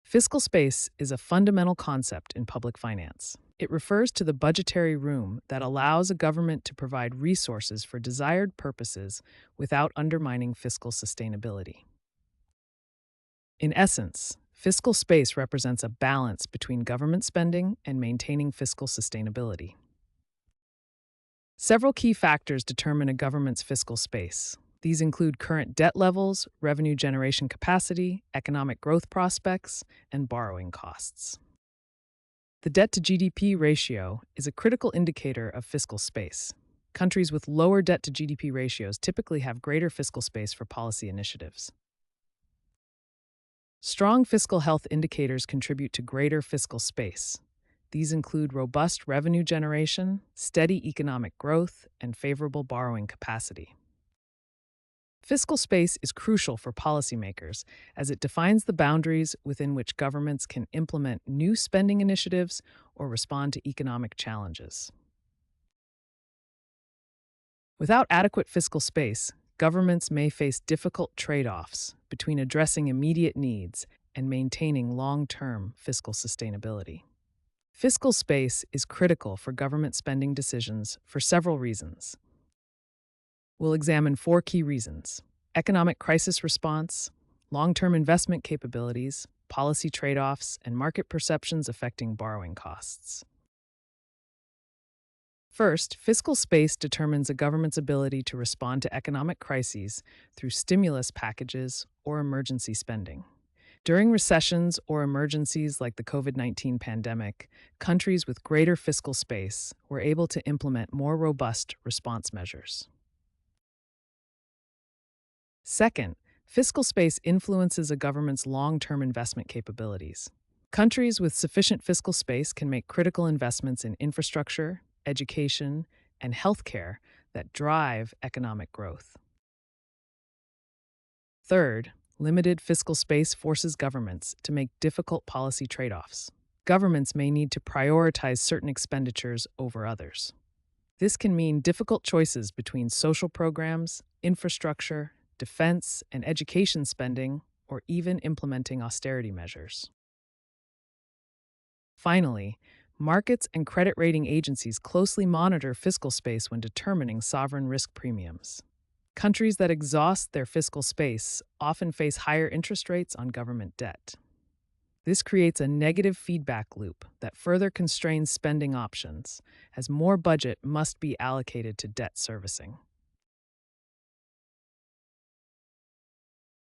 Fiscal space is a fundamental concept in public finance. It refers to the budgetary room that allows a government to provide resources for desired purposes without undermining fiscal sustainability. In essence, fiscal space represents a balance between government spending and maintaining fiscal sustainability. Several key factors determine a government's fiscal space. These include current debt levels, revenue generation capacity, economic growth prospects, and borrowing costs. The debt to GDP ratio is a critical indicator of fiscal space. Countries with lower debt to GDP ratios typically have greater fiscal space for policy initiatives. Strong fiscal health indicators contribute to greater fiscal space. These include robust revenue generation, steady economic growth, and favorable borrowing capacity. Fiscal space is crucial for policymakers as it defines the boundaries within which governments can implement new spending initiatives or respond to economic challenges. Without adequate fiscal space, governments may face difficult trade-offs between addressing immediate needs and maintaining long-term fiscal sustainability. Fiscal space is critical for government spending decisions for several reasons. We'll examine 4 key reasons: economic crisis response, long-term investment capabilities, policy trade-offs, and market perceptions affecting borrowing costs. First, fiscal space determines a government's ability to respond to economic crises through stimulus packages or emergency spending. During recessions or emergencies like the COVID-19 pandemic, countries with greater fiscal space were able to implement more robust response measures. Second, fiscal space influences a government's long-term investment capabilities. Countries with sufficient fiscal space can make critical investments in infrastructure, education, and healthcare that drive economic growth. Third, limited fiscal space forces governments to make difficult policy trade-offs. Governments may need to prioritize certain expenditures over others. This can mean difficult choices between social programs, infrastructure, defense, and education spending, or even implementing austerity measures. Finally, markets and credit rating agencies closely monitor fiscal space when determining sovereign risk premiums. Countries that exhaust their fiscal space often face higher interest rates on government debt. This creates a negative feedback loop that further constrains spending options, as more budget must be allocated to debt servicing.